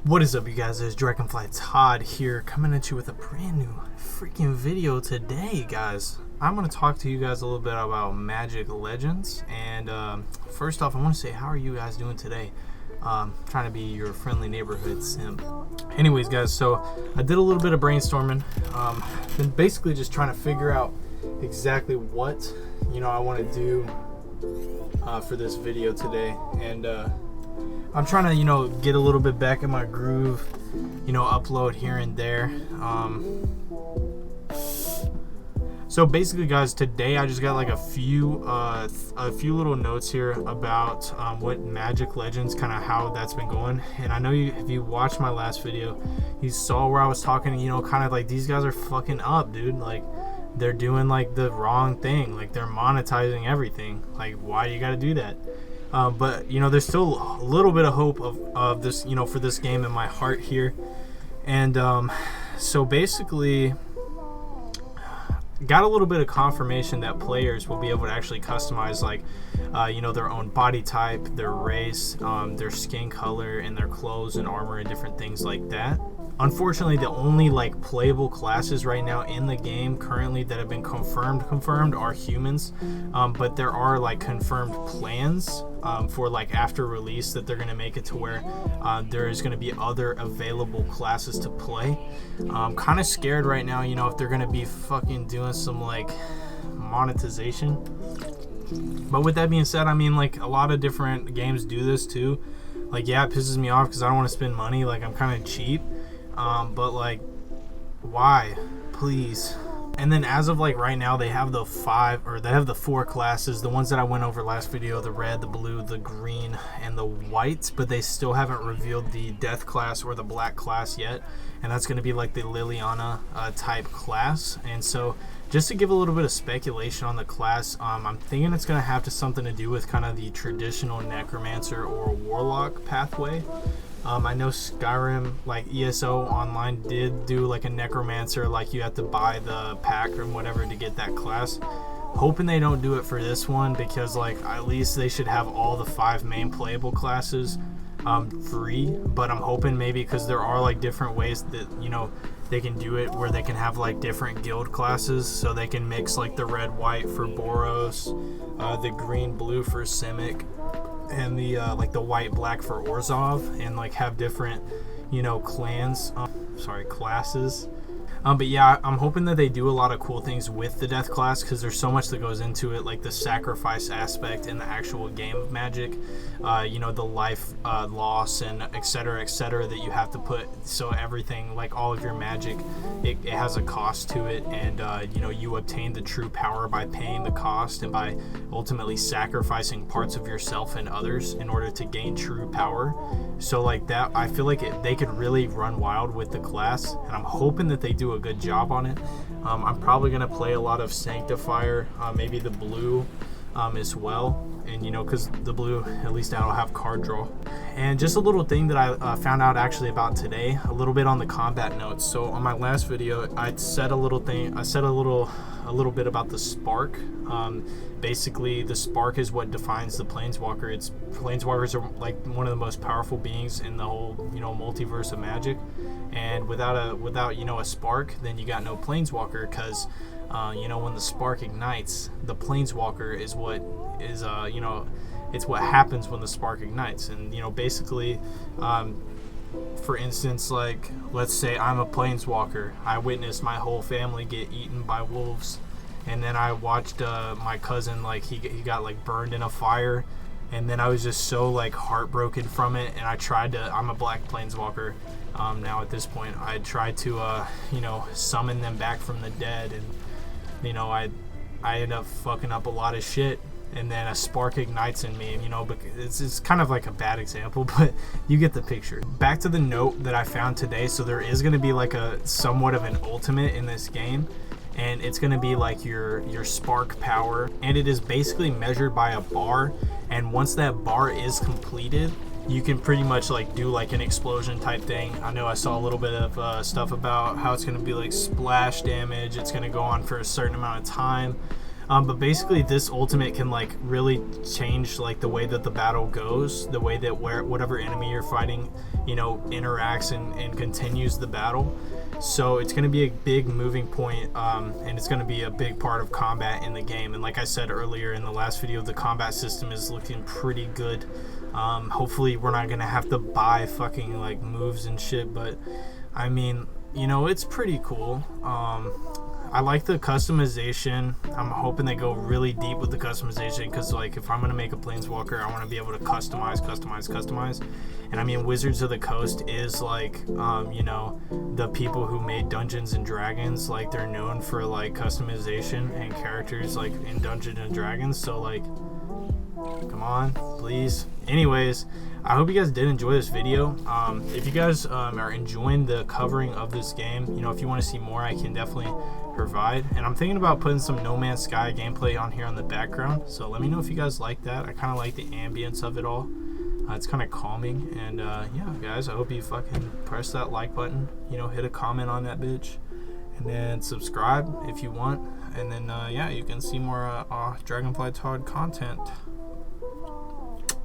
What is up, you guys? It's Dragonfly Todd here, coming at you with a brand new freaking video today, guys. I'm going to talk to you guys a little bit about Magic Legends, and first off, I want to say, how are you guys doing today? Trying to be your friendly neighborhood simp. Anyways, guys, so I did a little bit of brainstorming. Been basically just trying to figure out exactly what I want to do for this video today, and I'm trying to, get a little bit back in my groove, upload here and there. So basically, guys, today I just got like a few little notes here about what Magic Legends, kind of how that's been going. And I know if you watched my last video, you saw where I was talking, kind of like these guys are fucking up, dude. Like, they're doing like the wrong thing. Like, they're monetizing everything. Like, why do you got to do that? But there's still a little bit of hope of this, for this game in my heart here. And so basically, got a little bit of confirmation that players will be able to actually customize, like, their own body type, their race, their skin color, and their clothes and armor and different things like that. Unfortunately, the only like playable classes right now in the game currently that have been confirmed are humans, but there are like confirmed plans for like after release that they're going to make it to where there is going to be other available classes to play. I'm kind of scared right now, if they're going to be fucking doing some like monetization. But with that being said, I mean, like, a lot of different games do this too. Like, yeah, it pisses me off because I don't want to spend money. Like, I'm kind of cheap. But like, why? Please. And then as of like right now, they have the 4 classes, the ones that I went over last video: the red, the blue, the green, and the white. But they still haven't revealed the death class or the black class yet, and that's going to be like the Liliana type class. And so, just to give a little bit of speculation on the class, I'm thinking it's going to have something to do with kind of the traditional necromancer or warlock pathway. I know Skyrim, like ESO Online, did do like a necromancer, like you have to buy the pack or whatever to get that class. Hoping they don't do it for this one, because like at least they should have all the 5 main playable classes free. But I'm hoping maybe, because there are like different ways that they can do it, where they can have like different guild classes, so they can mix like the red white for Boros, the green blue for Simic, and the like the white black for Orzhov, and like have different classes. But yeah, I'm hoping that they do a lot of cool things with the death class, because there's so much that goes into it, like the sacrifice aspect in the actual game of Magic, the life loss and et cetera, that you have to put. So everything, like all of your magic, it has a cost to it, and you obtain the true power by paying the cost and by ultimately sacrificing parts of yourself and others in order to gain true power. So like that, I feel like they could really run wild with the class, and I'm hoping that they do a good job on it. I'm probably going to play a lot of Sanctifier, maybe the blue as well, and because the blue, at least that'll have card draw. And just a little thing that I found out actually about today, a little bit on the combat notes. So on my last video, I said a little bit about the spark. Basically, the spark is what defines the planeswalker. Planeswalkers are like one of the most powerful beings in the whole multiverse of Magic, and without a spark, then you got no planeswalker, because when the spark ignites, the planeswalker is what is it's what happens when the spark ignites. And basically, for instance, like, let's say I'm a planeswalker, I witnessed my whole family get eaten by wolves, and then I watched my cousin, like, he got like burned in a fire, and then I was just so like heartbroken from it, and I'm a black planeswalker now at this point. I tried to summon them back from the dead, and I end up fucking up a lot of shit, and then a spark ignites in me, but it's kind of like a bad example, but you get the picture. Back to the note that I found today. So there is going to be like a somewhat of an ultimate in this game, and it's going to be like your spark power, and it is basically measured by a bar, and once that bar is completed, you can pretty much like do like an explosion type thing. I know I saw a little bit of stuff about how it's going to be like splash damage. It's going to go on for a certain amount of time. But basically, this ultimate can like really change like the way that the battle goes, the way that whatever enemy you're fighting, you know, interacts and continues the battle. So it's going to be a big moving point, and it's going to be a big part of combat in the game. And like I said earlier in the last video, the combat system is looking pretty good. Hopefully we're not going to have to buy fucking like moves and shit, but I mean, you know, it's pretty cool. I like the customization. I'm hoping they go really deep with the customization, because like if I'm gonna make a planeswalker, I want to be able to customize. And I mean, Wizards of the Coast is like you know, the people who made Dungeons and Dragons, like they're known for like customization and characters like in Dungeons and Dragons. So like, come on, please. Anyways, I hope you guys did enjoy this video. If you guys are enjoying the covering of this game, you know, if you want to see more, I can definitely provide. And I'm thinking about putting some No Man's Sky gameplay on here on the background, so let me know if you guys like that. I kind of like the ambience of it all. It's kind of calming. And yeah, guys, I hope you fucking press that like button, you know, hit a comment on that bitch, and then subscribe if you want. And then yeah, you can see more Dragonfly Todd content.